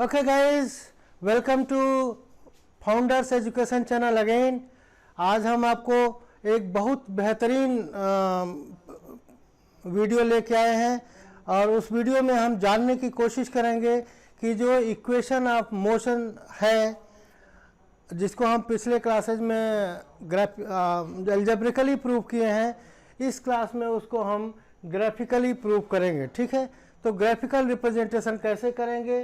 Okay guys, welcome to founders education channel again. आज हम आपको एक बहुत बेहतरीन वीडियो लेके आए हैं और उस वीडियो में हम जानने की कोशिश करेंगे कि जो इक्वेशन ऑफ मोशन है, जिसको हम पिछले क्लासेज में एल्जेब्रिकली प्रूव किए हैं, इस क्लास में उसको हम ग्राफिकली प्रूव करेंगे। ठीक है, तो ग्राफिकल रिप्रेजेंटेशन कैसे करेंगे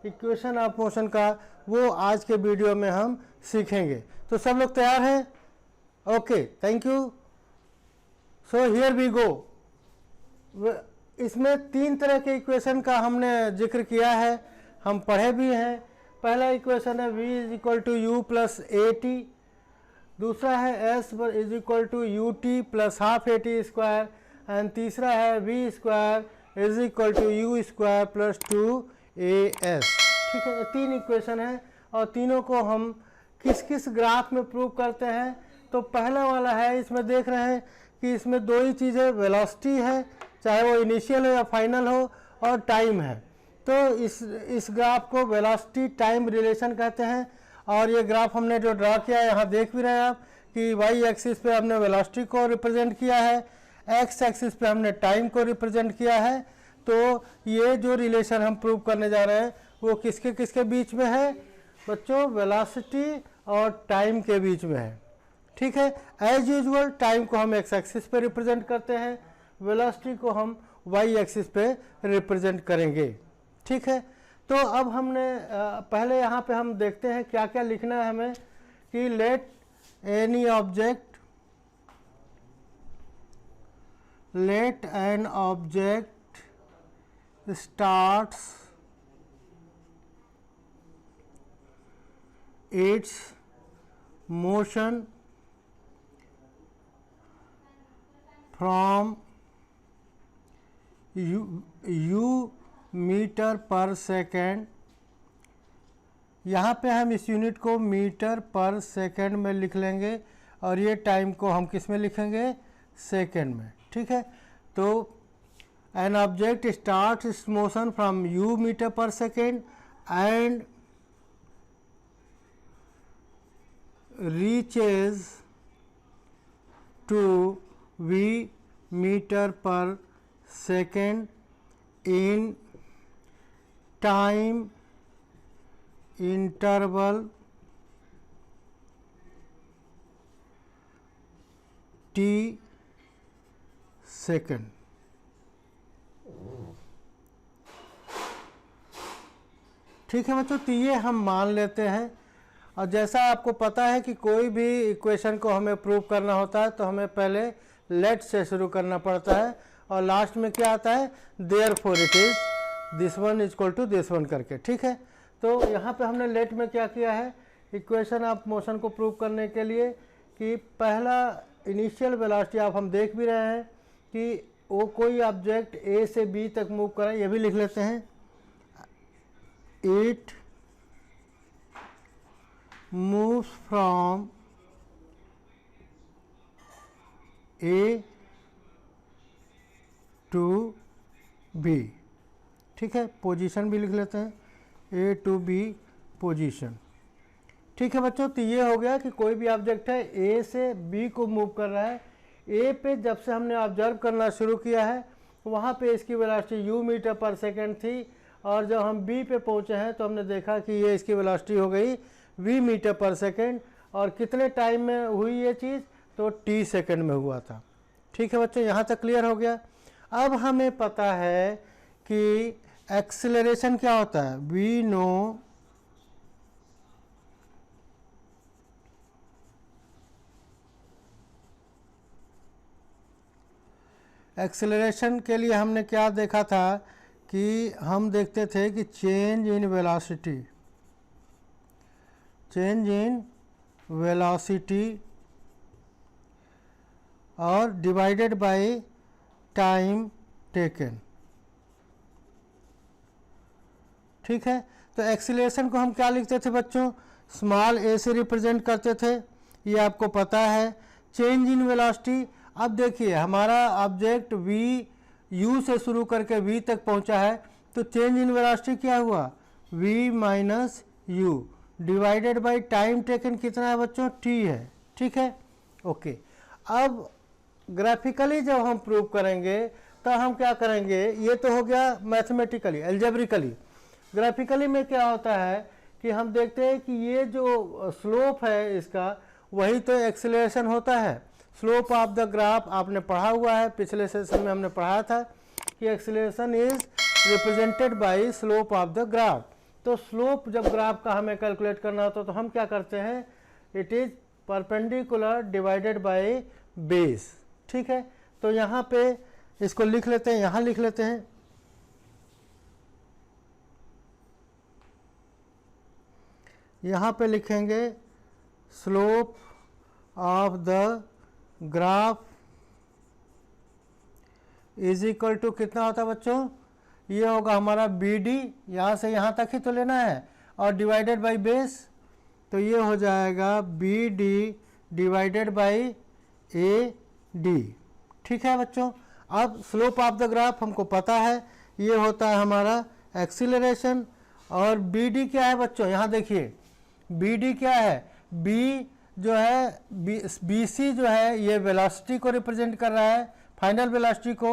इक्वेशन ऑफ मोशन का, वो आज के वीडियो में हम सीखेंगे। तो सब लोग तैयार हैं? Okay, thank you. So here we go. इसमें तीन तरह के इक्वेशन का हमने जिक्र किया है, हम पढ़े भी हैं। पहला इक्वेशन है v is equal to u plus a t, दूसरा है s is equal to u t plus half a t square, and तीसरा है v square is equal to u square plus two a s. ठीक है, ये तीन equation है और तीनों को हम किस किस ग्राफ में प्रूव करते हैं। तो पहला वाला है, इसमें देख रहे हैं कि इसमें दो ही चीज़ें, वेलोसिटी है, चाहे वो इनिशियल हो या फाइनल हो, और टाइम है। तो इस ग्राफ को वेलोसिटी टाइम रिलेशन कहते हैं। और ये ग्राफ हमने जो ड्रा किया है, यहाँ देख भी रहे हैं आप कि वाई एक्सिस पे हमने वेलोसिटी को रिप्रेजेंट किया है, एक्स एक्सिस पे हमने टाइम को रिप्रेजेंट किया है। तो ये जो रिलेशन हम प्रूव करने जा रहे हैं वो किसके किसके बीच में है बच्चों? वेलोसिटी और टाइम के बीच में है। ठीक है, एज यूजुअल टाइम को हम एक्स एक्सिस पे रिप्रेजेंट करते हैं, वेलोसिटी को हम वाई एक्सिस पे रिप्रेजेंट करेंगे। ठीक है, तो अब हमने पहले यहाँ पे हम देखते हैं क्या क्या लिखना है हमें कि let any object, let an object starts its motion from u metre per second. यहाँ पे हम इस यूनिट को मीटर पर सेकेंड में लिख लेंगे और ये टाइम को हम किस में लिखेंगे? सेकेंड में। ठीक है, तो an object starts its motion from u meter per second and reaches to v meter per second in time interval t second। ठीक है बच्चों, तो ये हम मान लेते हैं। और जैसा आपको पता है कि कोई भी इक्वेशन को हमें प्रूव करना होता है तो हमें पहले लेट से शुरू करना पड़ता है और लास्ट में क्या आता है? Therefore it is this one is equal to this one करके। ठीक है, तो यहाँ पे हमने लेट में क्या किया है इक्वेशन ऑफ मोशन को प्रूव करने के लिए कि पहला इनिशियल वेलोसिटी आप हम देख भी रहे हैं कि वो कोई ऑब्जेक्ट ए से बी तक मूव कर रहा है, ये भी लिख लेते हैं। It moves from a to b. ठीक है, पोजीशन भी लिख लेते हैं, ए टू बी पोजीशन। ठीक है बच्चों, तो ये हो गया कि कोई भी ऑब्जेक्ट है ए से बी को मूव कर रहा है। ए पे जब से हमने ऑब्जर्व करना शुरू किया है वहाँ पे इसकी velocity you metre per second थी, और जब हम बी पे पहुँचे हैं तो हमने देखा कि ये इसकी वेलोसिटी हो गई वी मीटर पर सेकेंड। और कितने टाइम में हुई ये चीज़? तो टी सेकेंड में हुआ था। ठीक है बच्चों, यहाँ तक क्लियर हो गया। अब हमें पता है कि एक्सीलरेशन क्या होता है। वी नो एक्सेलरेशन के लिए हमने क्या देखा था कि हम देखते थे कि change in velocity, change in velocity और डिवाइडेड बाय टाइम टेकन। ठीक है, तो एक्सीलरेशन को हम क्या लिखते थे बच्चों? स्मॉल ए से रिप्रेजेंट करते थे, ये आपको पता है। चेंज इन वेलोसिटी, अब देखिए हमारा ऑब्जेक्ट v u से शुरू करके v तक पहुंचा है, तो चेंज इन वेलोसिटी क्या हुआ? v minus u divided by time taken कितना है बच्चों, t है, ठीक है, ओके। अब ग्राफिकली जब हम प्रूव करेंगे तो हम क्या करेंगे, ये तो हो गया मैथमेटिकली एल्जेब्रिकली। ग्राफिकली में क्या होता है कि हम देखते हैं कि ये जो स्लोप है इसका वही तो एक्सेलरेशन होता है। स्लोप ऑफ द ग्राफ आपने पढ़ा हुआ है, पिछले सेशन में हमने पढ़ाया था कि acceleration is represented by slope of the graph. तो स्लोप जब ग्राफ का हमें कैलकुलेट करना होता है तो हम क्या करते हैं, it is perpendicular divided by base, ठीक है। तो यहाँ पे इसको लिख लेते हैं, यहाँ लिख लेते हैं, यहाँ पे लिखेंगे slope of the graph is equal to कितना होता है बच्चों, ये होगा हमारा बी डी, यहाँ से यहाँ तक ही तो लेना है, और डिवाइडेड बाय बेस, तो ये हो जाएगा b d divided by a d, ठीक है बच्चों। अब स्लोप ऑफ द ग्राफ हमको पता है, ये होता है हमारा एक्सीलरेशन, और बी डी क्या है बच्चों, यहाँ देखिए बी डी क्या है, बी जो है बी सी जो है ये वेलोसिटी को रिप्रेजेंट कर रहा है, फाइनल वेलोसिटी को,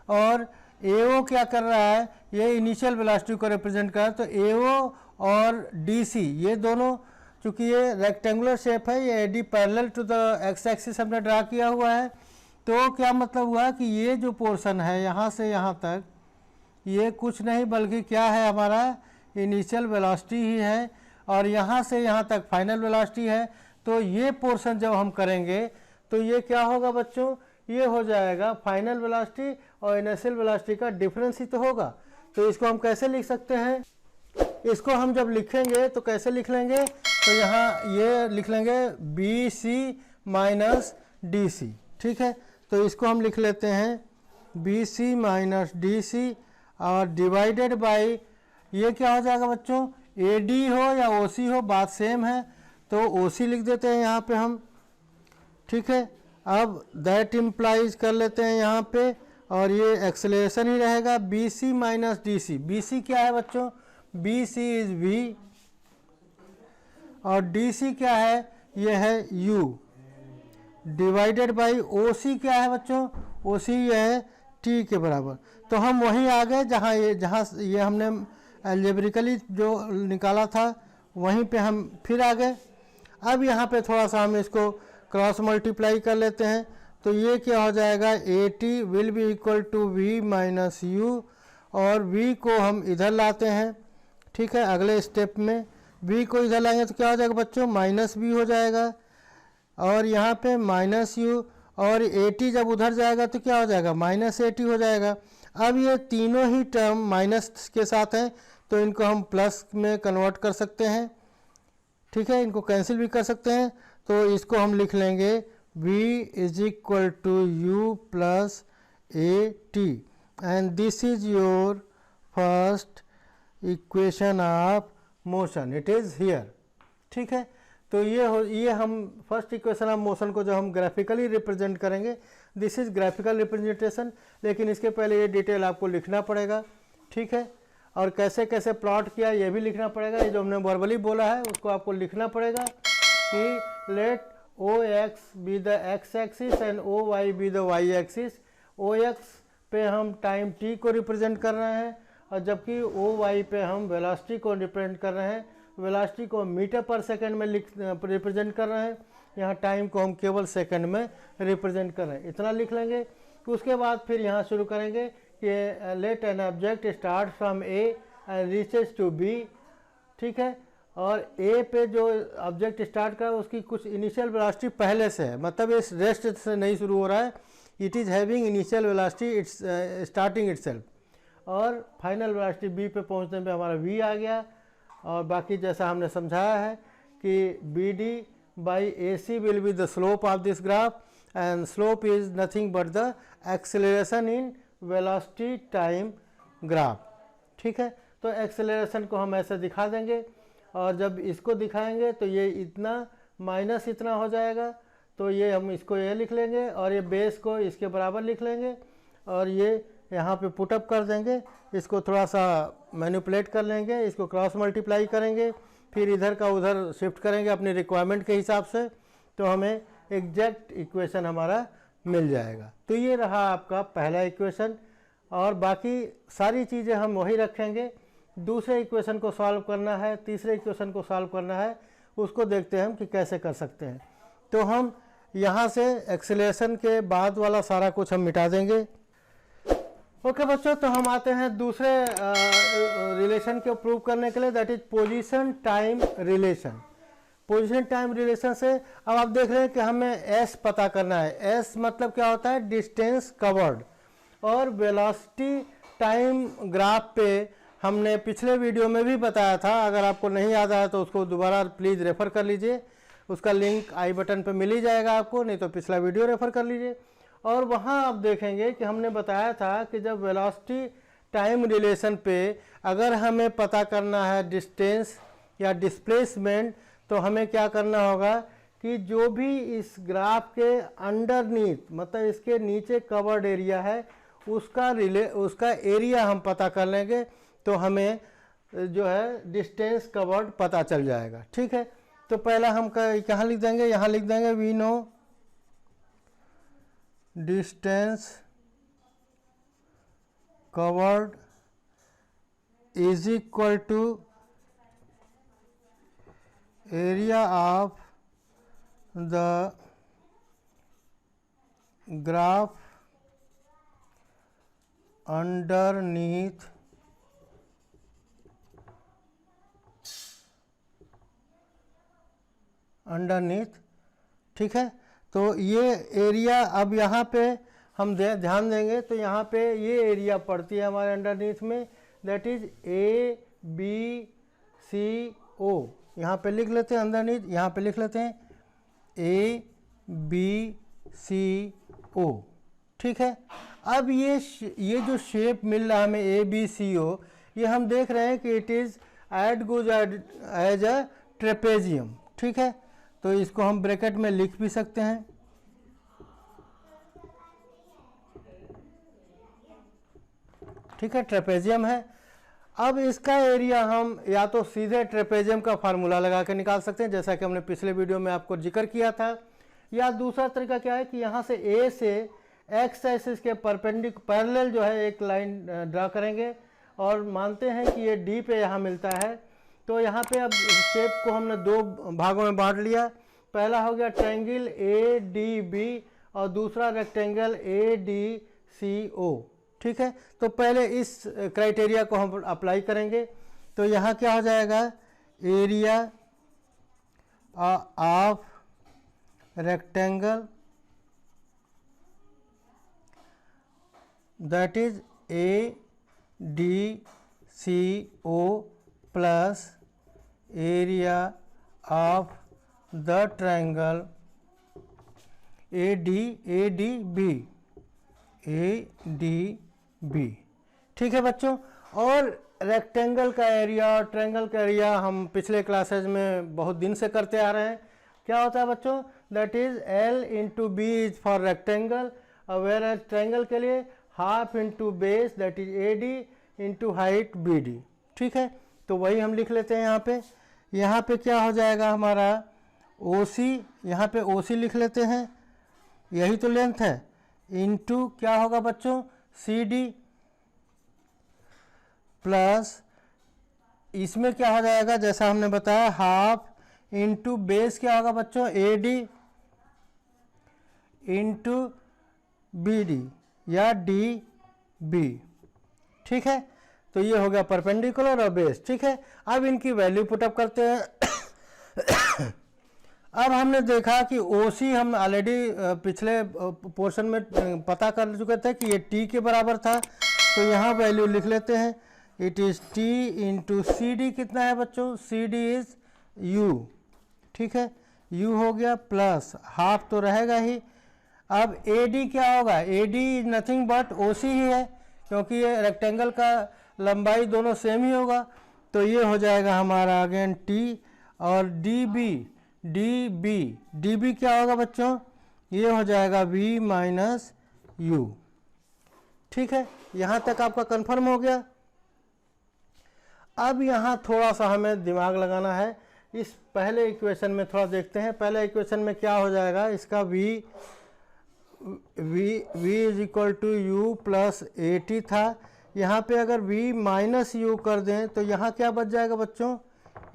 और एओ क्या कर रहा है, ये इनिशियल वेलोसिटी को रिप्रेजेंट कर रहा है। तो एओ और डी सी ये दोनों, चूँकि ये रेक्टेंगुलर शेप है, ये a d parallel to the x axis हमने ड्रा किया हुआ है, तो क्या मतलब हुआ कि ये जो पोर्शन है यहाँ से यहाँ तक, ये कुछ नहीं बल्कि क्या है, हमारा इनिशियल वेलोसिटी ही है, और यहाँ से यहाँ तक फाइनल वेलोसिटी है। तो ये पोर्शन जब हम करेंगे तो ये क्या होगा बच्चों, ये हो जाएगा फाइनल वेलोसिटी और इनिशियल वेलोसिटी का डिफरेंस ही तो होगा। तो इसको हम कैसे लिख सकते हैं, इसको हम जब लिखेंगे तो कैसे लिख लेंगे, तो यहाँ ये लिख लेंगे b c minus d c, ठीक है। तो इसको हम लिख लेते हैं b c minus d c, और डिवाइडेड बाई ये क्या हो जाएगा बच्चों, ए डी हो या ओ सी हो बात सेम है, तो ओ सी लिख देते हैं यहाँ पे हम, ठीक है। अब दैट इम्प्लाइज कर लेते हैं यहाँ पे, और ये एक्सेलरेशन ही रहेगा b c minus d c. B c क्या है बच्चों, बी सी इज वी, और डी सी क्या है, ये है u, divided by o c क्या है बच्चों, ओ सी ये है टी के बराबर। तो हम वहीं आ गए जहाँ ये हमने एल्जेब्रिकली जो निकाला था वहीं पे हम फिर आ गए। अब यहाँ पे थोड़ा सा हम इसको क्रॉस मल्टीप्लाई कर लेते हैं, तो ये क्या हो जाएगा, a t will be equal to v minus u, और v को हम इधर लाते हैं, ठीक है। अगले स्टेप में v को इधर लाएंगे तो क्या हो जाएगा बच्चों, माइनस v हो जाएगा, और यहाँ पे माइनस u, और ए टी जब उधर जाएगा तो क्या हो जाएगा, माइनस ए टी हो जाएगा। अब ये तीनों ही टर्म माइनस के साथ हैं, तो इनको हम प्लस में कन्वर्ट कर सकते हैं, ठीक है, इनको कैंसिल भी कर सकते हैं। तो इसको हम लिख लेंगे v is equal to u plus a t, and this is your first equation of motion, it is here, ठीक है। तो ये हम फर्स्ट इक्वेशन ऑफ मोशन को जो हम ग्राफिकली रिप्रेजेंट करेंगे, दिस इज ग्राफिकल रिप्रेजेंटेशन, लेकिन इसके पहले ये डिटेल आपको लिखना पड़ेगा, ठीक है। और कैसे कैसे प्लॉट किया ये भी लिखना पड़ेगा, ये जो हमने वर्बली बोला है उसको आपको लिखना पड़ेगा कि let o x be the x axis and o y be the y axis. O x पे हम टाइम टी को रिप्रेजेंट कर रहे हैं, और जबकि ओ वाई पे हम वेलोसिटी को रिप्रेजेंट कर रहे हैं, वेलोसिटी को मीटर पर सेकंड में रिप्रेजेंट कर रहे हैं, यहाँ टाइम को हम केवल सेकंड में रिप्रेजेंट कर रहे हैं। इतना लिख लेंगे, उसके बाद फिर यहाँ शुरू करेंगे कि let an object start from a and reaches to b, ठीक है। और ए पे जो ऑब्जेक्ट स्टार्ट कर उसकी कुछ इनिशियल वेलोसिटी पहले से है, मतलब इस रेस्ट से नहीं शुरू हो रहा है, it is having initial velocity it's starting itself, और फाइनल वेलोसिटी बी पे पहुंचने पे हमारा वी आ गया। और बाकी जैसा हमने समझाया है कि b d by a c will be the slope of this graph, and slope is nothing but the acceleration in velocity time graph, ठीक है। तो एक्सेलरेशन को हम ऐसे दिखा देंगे, और जब इसको दिखाएंगे तो ये इतना माइनस इतना हो जाएगा, तो ये हम इसको ये लिख लेंगे, और ये बेस को इसके बराबर लिख लेंगे, और ये यहाँ पे पुटअप कर देंगे, इसको थोड़ा सा मैनिपुलेट कर लेंगे, इसको क्रॉस मल्टीप्लाई करेंगे, फिर इधर का उधर शिफ्ट करेंगे अपनी रिक्वायरमेंट के हिसाब से, तो हमें एग्जैक्ट इक्वेशन हमारा मिल जाएगा। तो ये रहा आपका पहला इक्वेशन, और बाकी सारी चीज़ें हम वही रखेंगे। दूसरे इक्वेशन को सॉल्व करना है, तीसरे इक्वेशन को सॉल्व करना है, उसको देखते हैं हम कि कैसे कर सकते हैं। तो हम यहाँ से एक्सेलरेशन के बाद वाला सारा कुछ हम मिटा देंगे। ओके बच्चों, तो हम आते हैं दूसरे रिलेशन को प्रूव करने के लिए, that is position time relation. Position time relation से अब आप देख रहे हैं कि हमें एस पता करना है। एस मतलब क्या होता है? Distance covered. और वेलोसिटी टाइम ग्राफ पे हमने पिछले वीडियो में भी बताया था, अगर आपको नहीं याद आया तो उसको दोबारा प्लीज़ रेफ़र कर लीजिए, उसका लिंक आई बटन पे मिल ही जाएगा आपको, नहीं तो पिछला वीडियो रेफ़र कर लीजिए। और वहाँ आप देखेंगे कि हमने बताया था कि जब वेलोसिटी टाइम रिलेशन पे अगर हमें पता करना है डिस्टेंस या डिस्प्लेसमेंट, तो हमें क्या करना होगा कि जो भी इस ग्राफ के अंडरनीथ, मतलब इसके नीचे कवर्ड एरिया है, उसका एरिया हम पता कर लेंगे, तो हमें जो है डिस्टेंस कवर्ड पता चल जाएगा। ठीक है, तो पहला हम कहाँ लिख देंगे? यहाँ लिख देंगे we know distance covered is equal to area of the graph underneath ठीक है। तो ये एरिया, अब यहाँ पे हम ध्यान देंगे तो यहाँ पे ये एरिया पड़ती है हमारे अंडरनीथ में, दैट इज ABCO। यहाँ पे लिख लेते हैं अंडरनीथ, यहाँ पे लिख लेते हैं ABCO। ठीक है, अब ये जो शेप मिल रहा है हमें ABCO, ये हम देख रहे हैं कि it is goes as a trapezium. ठीक है, तो इसको हम ब्रैकेट में लिख भी सकते हैं। ठीक है, ट्रेपेजियम है। अब इसका एरिया हम या तो सीधे ट्रेपेजियम का फार्मूला लगा के निकाल सकते हैं, जैसा कि हमने पिछले वीडियो में आपको जिक्र किया था, या दूसरा तरीका क्या है कि यहाँ से A से एक्स एक्सिस के पैरेलल जो है एक लाइन ड्रा करेंगे, और मानते हैं कि ये D पे यहाँ मिलता है। तो यहाँ पे अब शेप को हमने दो भागों में बांट लिया। पहला हो गया ट्रायंगल ADB और दूसरा रेक्टेंगल ADCO। ठीक है, तो पहले इस क्राइटेरिया को हम अप्लाई करेंगे। तो यहाँ क्या हो जाएगा? Area of rectangle that is ADCO plus area of the triangle ADB। ठीक है बच्चों, और रेक्टेंगल का एरिया और ट्रायंगल का एरिया हम पिछले क्लासेज में बहुत दिन से करते आ रहे हैं। क्या होता है बच्चों? That is L into B is for rectangle, और वेयर एज ट्रायंगल के लिए half into base that is AD into height BD। ठीक है, तो वही हम लिख लेते हैं यहाँ पे। यहाँ पे क्या हो जाएगा हमारा? OC, यहाँ पे OC लिख लेते हैं, यही तो लेंथ है, इंटू क्या होगा बच्चों? CD प्लस इसमें क्या हो जाएगा जैसा हमने बताया हाफ इंटू बेस क्या होगा बच्चों? AD इंटू BD या DB। ठीक है, तो ये हो गया परपेंडिकुलर और बेस। ठीक है, अब इनकी वैल्यू पुटअप करते हैं। अब हमने देखा कि OC हम ऑलरेडी पिछले पोर्शन में पता कर चुके थे कि ये T के बराबर था, तो यहाँ वैल्यू लिख लेते हैं। It is T into CD कितना है बच्चों? CD is U। ठीक है, U हो गया प्लस हाफ तो रहेगा ही। अब AD क्या होगा? AD is nothing but OC ही है, क्योंकि ये रेक्टेंगल का लंबाई दोनों सेम ही होगा। तो ये हो जाएगा हमारा अगेन T, और DB क्या होगा बच्चों? ये हो जाएगा V माइनस U। ठीक है, यहाँ तक आपका कंफर्म हो गया। अब यहाँ थोड़ा सा हमें दिमाग लगाना है, इस पहले इक्वेशन में थोड़ा देखते हैं। पहले इक्वेशन में क्या हो जाएगा, इसका v is equal to u plus a t था। यहाँ पे अगर v माइनस यू कर दें तो यहाँ क्या बच जाएगा बच्चों,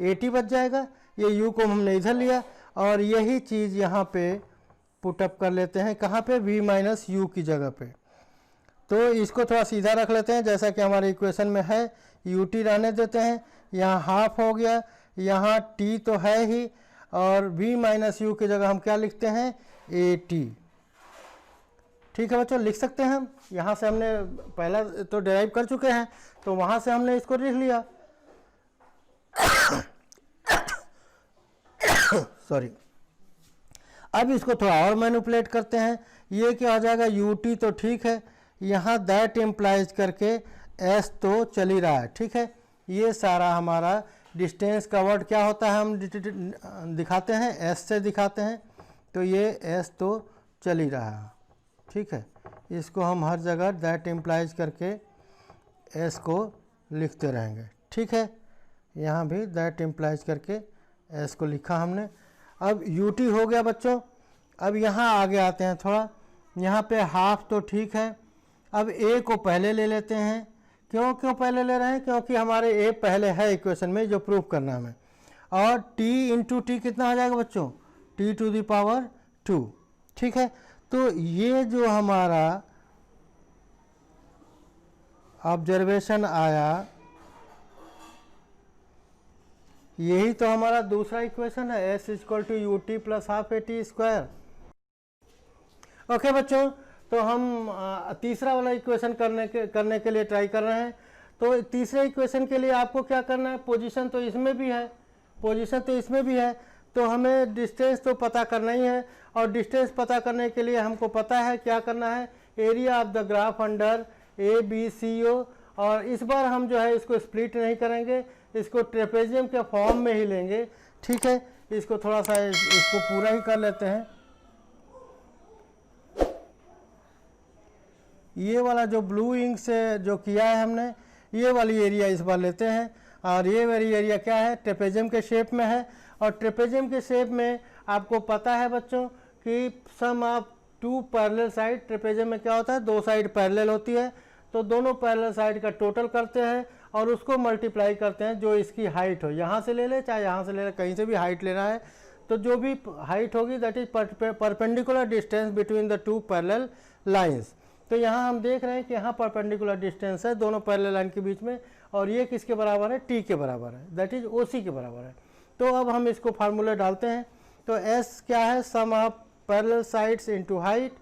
ए टी बच जाएगा। ये u को हमने इधर लिया और यही चीज़ यहाँ पे पुटअप कर लेते हैं, कहाँ पे, v माइनस यू की जगह पे। तो इसको थोड़ा सीधा रख लेते हैं जैसा कि हमारे इक्वेशन में है, यू टी रहने देते हैं। यहाँ हाफ हो गया, यहाँ t तो है ही, और v माइनस यू की जगह हम क्या लिखते हैं, ए टी। ठीक है बच्चों, लिख सकते हैं हम। यहाँ से हमने पहला तो डिराइव कर चुके हैं, तो वहाँ से हमने इसको लिख लिया। सॉरी, अब इसको थोड़ा और मैनिपुलेट करते हैं। ये क्या हो जाएगा, यू टी तो ठीक है, यहाँ दैट इम्प्लाइज करके एस तो चल ही रहा है। ठीक है, ये सारा हमारा डिस्टेंस का वर्ड क्या होता है, हम दिखाते हैं, एस से दिखाते हैं। तो ये एस तो चल ही रहा है। ठीक है, इसको हम हर जगह दैट इम्प्लाइज करके एस को लिखते रहेंगे। ठीक है, यहाँ भी दैट इम्प्लाइज करके एस को लिखा हमने। अब यू टी हो गया बच्चों। अब यहाँ आगे आते हैं थोड़ा, यहाँ पे हाफ तो ठीक है। अब ए को पहले ले लेते हैं। क्यों पहले ले रहे हैं, क्योंकि हमारे ए पहले है इक्वेशन में, जो प्रूफ करना हमें। और t इंटू टी कितना आ जाएगा बच्चों, t टू द पावर 2। ठीक है, तो ये जो हमारा ऑब्जर्वेशन आया, यही तो हमारा दूसरा इक्वेशन है, s equal to u t plus half a t square. Okay बच्चों, तो हम तीसरा वाला इक्वेशन करने के लिए ट्राई कर रहे हैं। तो तीसरे इक्वेशन के लिए आपको क्या करना है, पोजीशन तो इसमें भी है, पोजीशन तो इसमें भी है, तो हमें डिस्टेंस तो पता करना ही है। और डिस्टेंस पता करने के लिए हमको पता है क्या करना है, area of the graph under A B C O. और इस बार हम जो है इसको स्प्लिट नहीं करेंगे, इसको ट्रेपेजियम के फॉर्म में ही लेंगे। ठीक है, इसको थोड़ा सा इसको पूरा ही कर लेते हैं। ये वाला जो ब्लू इंक से जो किया है हमने, ये वाली एरिया इस बार लेते हैं। और ये वाली एरिया क्या है, ट्रेपेजियम के शेप में है। और ट्रेपेजियम के शेप में आपको पता है बच्चों कि sum of two parallel side, trapezium में क्या होता है, दो साइड पैरेलल होती है, तो दोनों पैरेलल साइड का टोटल करते हैं और उसको मल्टीप्लाई करते हैं जो इसकी हाइट हो। यहाँ से ले ले चाहे यहाँ से ले ले, कहीं से भी हाइट लेना है, तो जो भी हाइट होगी that is perpendicular distance between the two parallel lines. तो यहाँ हम देख रहे हैं कि यहाँ परपेंडिकुलर डिस्टेंस है दोनों पैरेलल लाइन के बीच में, और ये किसके बराबर है, टी के बराबर है, दैट इज ओ सी के बराबर है। तो अब हम इसको फार्मूला डालते हैं। तो एस क्या है, sum of parallel sides into height.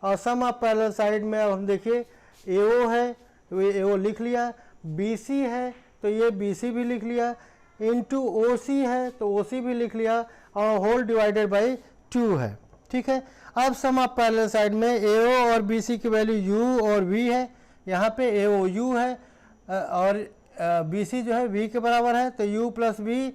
और सम ऑफ पैरेलल साइड में अब हम देखिए ए ओ है, तो ये ए ओ लिख लिया, बी सी है तो ये बी सी भी लिख लिया, इनटू ओ सी है तो ओ सी भी लिख लिया, और होल डिवाइडेड बाई 2 है। ठीक है, अब सम ऑफ पैरेलल साइड में ए ओ और बी सी की वैल्यू यू और वी है, यहाँ पे ए ओ यू है और बी सी जो है वी के बराबर है, तो u plus v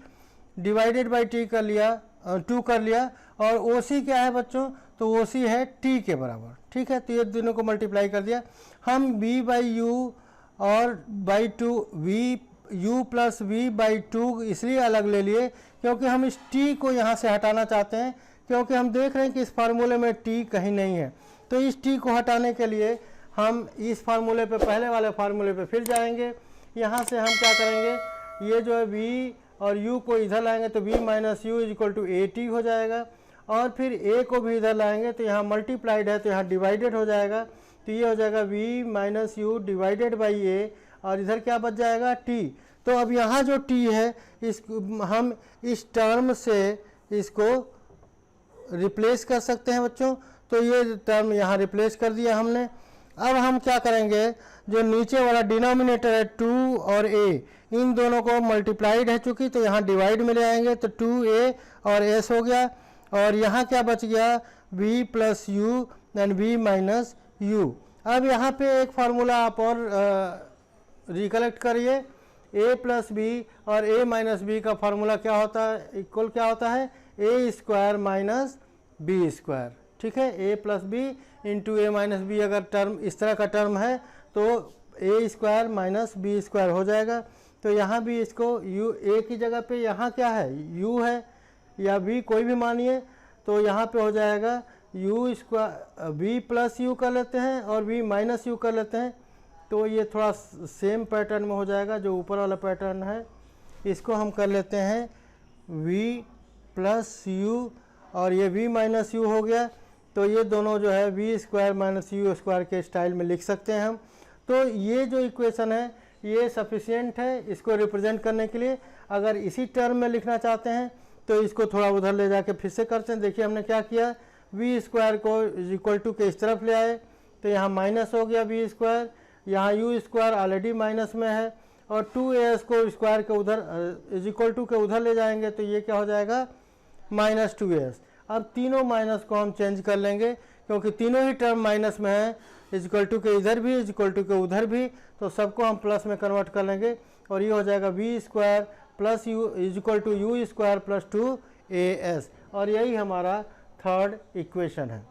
divided by t कर लिया, 2 कर लिया। और ओ सी क्या है बच्चों, तो ओ सी है टी के बराबर। ठीक है, तो ये दोनों को मल्टीप्लाई कर दिया। हम वी बाई यू और by 2 v u plus v by 2 इसलिए अलग ले लिए क्योंकि हम इस t को यहाँ से हटाना चाहते हैं, क्योंकि हम देख रहे हैं कि इस फार्मूले में t कहीं नहीं है। तो इस t को हटाने के लिए हम इस फार्मूले पे, पहले वाले फार्मूले पे फिर जाएंगे। यहाँ से हम क्या करेंगे, ये जो है v और u को इधर लाएंगे तो v minus u is equal to a t हो जाएगा। और फिर a को भी इधर लाएंगे तो यहाँ मल्टीप्लाइड है तो यहाँ डिवाइडेड हो जाएगा, तो ये हो जाएगा v minus u divided by a, और इधर क्या बच जाएगा t। तो अब यहाँ जो t है इस हम इस टर्म से इसको रिप्लेस कर सकते हैं बच्चों। तो ये टर्म यहाँ रिप्लेस कर दिया हमने। अब हम क्या करेंगे, जो नीचे वाला डिनोमिनेटर है 2 और a, इन दोनों को मल्टीप्लाइड है चूँकि, तो यहाँ डिवाइड में ले आएंगे तो 2a और s हो गया। और यहाँ क्या बच गया, v plus you and v minus you. अब यहाँ पे एक फार्मूला आप और रिकलेक्ट करिए, a प्लस बी और a माइनस बी का फार्मूला क्या होता है, इक्वल क्या होता है, a square minus b square. ठीक है, a plus b into a minus b, अगर टर्म इस तरह का टर्म है तो a square minus b square हो जाएगा। तो यहाँ भी इसको यू ए की जगह पे यहाँ क्या है यू है या बी कोई भी मानिए, तो यहाँ पे हो जाएगा u square b plus u कर लेते हैं और बी माइनस यू कर लेते हैं। तो ये थोड़ा सेम पैटर्न में हो जाएगा जो ऊपर वाला पैटर्न है। इसको हम कर लेते हैं v प्लस यू और ये v माइनस यू हो गया। तो ये दोनों जो है v square minus u square के स्टाइल में लिख सकते हैं हम। तो ये जो इक्वेशन है ये सफिशिएंट है इसको रिप्रेजेंट करने के लिए। अगर इसी टर्म में लिखना चाहते हैं तो इसको थोड़ा उधर ले जाके फिर से करते हैं। देखिए हमने क्या किया, वी स्क्वायर को इक्वल टू के इस तरफ ले आए तो यहाँ माइनस हो गया वी स्क्वायर, यहाँ यू स्क्वायर ऑलरेडी माइनस में है और 2as को स्क्वायर के उधर इक्वल टू के उधर ले जाएंगे तो ये क्या हो जाएगा माइनस 2as। अब तीनों माइनस को हम चेंज कर लेंगे क्योंकि तीनों ही टर्म माइनस में है, इक्वल टू के इधर भी इक्वल टू के उधर भी, तो सबको हम प्लस में कन्वर्ट कर लेंगे और ये हो जाएगा v square plus u equal to u square plus 2as और यही हमारा थर्ड इक्वेशन है।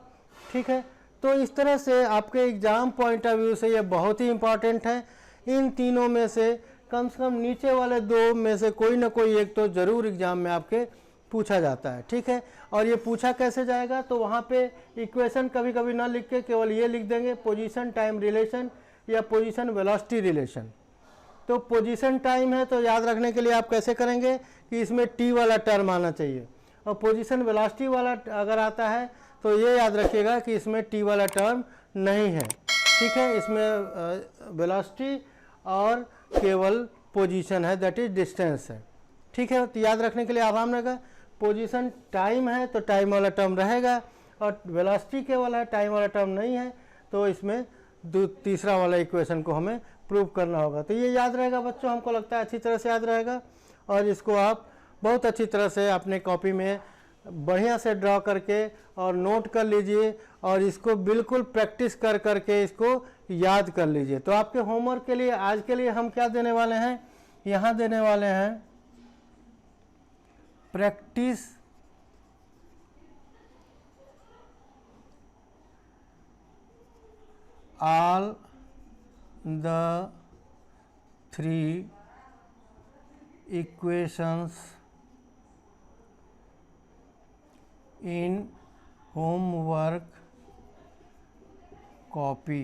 ठीक है, तो इस तरह से आपके एग्ज़ाम पॉइंट ऑफ व्यू से ये बहुत ही इम्पॉर्टेंट है। इन तीनों में से कम नीचे वाले दो में से कोई ना कोई एक तो ज़रूर एग्ज़ाम में आपके पूछा जाता है। ठीक है, और ये पूछा कैसे जाएगा, तो वहाँ पे इक्वेशन कभी कभी ना लिख के केवल ये लिख देंगे पोजीशन टाइम रिलेशन या पोजीशन वेलोसिटी रिलेशन। तो पोजीशन टाइम है तो याद रखने के लिए आप कैसे करेंगे कि इसमें टी वाला टर्म आना चाहिए, और पोजीशन वेलोसिटी वाला अगर आता है तो ये याद रखिएगा कि इसमें टी वाला टर्म नहीं है। ठीक है, इसमें वेलोसिटी और केवल पोजीशन है, दैट इज डिस्टेंस है। ठीक है, तो याद रखने के लिए आराम रहेगा। पोजीशन टाइम है तो टाइम वाला टर्म रहेगा और वेलोसिटी केवल है, टाइम वाला टर्म नहीं है, तो इसमें तीसरा वाला इक्वेशन को हमें प्रूव करना होगा। तो ये याद रहेगा बच्चों, हमको लगता है अच्छी तरह से याद रहेगा और इसको आप बहुत अच्छी तरह से अपने कॉपी में बढ़िया से ड्रॉ करके और नोट कर लीजिए और इसको बिल्कुल प्रैक्टिस कर करके इसको याद कर लीजिए। तो आपके होमवर्क के लिए आज के लिए हम क्या देने वाले हैं, यहाँ देने वाले हैं practice all the 3 equations in homework copy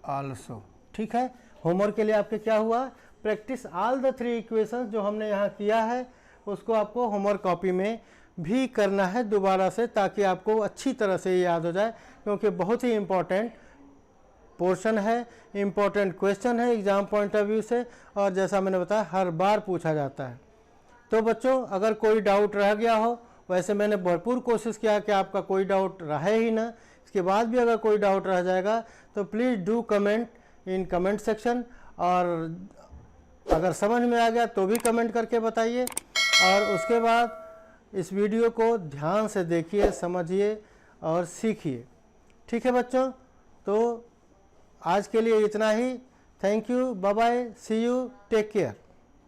also. ठीक है, होमवर्क के लिए आपके क्या हुआ, प्रैक्टिस ऑल द 3 इक्वेशंस जो हमने यहाँ किया है उसको आपको होमवर्क कॉपी में भी करना है दोबारा से, ताकि आपको अच्छी तरह से याद हो जाए, क्योंकि बहुत ही इम्पोर्टेंट पोर्शन है, इम्पोर्टेंट क्वेश्चन है एग्ज़ाम पॉइंट ऑफ व्यू से, और जैसा मैंने बताया हर बार पूछा जाता है। तो बच्चों अगर कोई डाउट रह गया हो, वैसे मैंने भरपूर कोशिश किया कि आपका कोई डाउट रहे ही ना, इसके बाद भी अगर कोई डाउट रह जाएगा तो please do comment in comment section, और अगर समझ में आ गया तो भी कमेंट करके बताइए। और उसके बाद इस वीडियो को ध्यान से देखिए, समझिए और सीखिए। ठीक है बच्चों, तो आज के लिए इतना ही। Thank you, bye bye, see you, take care.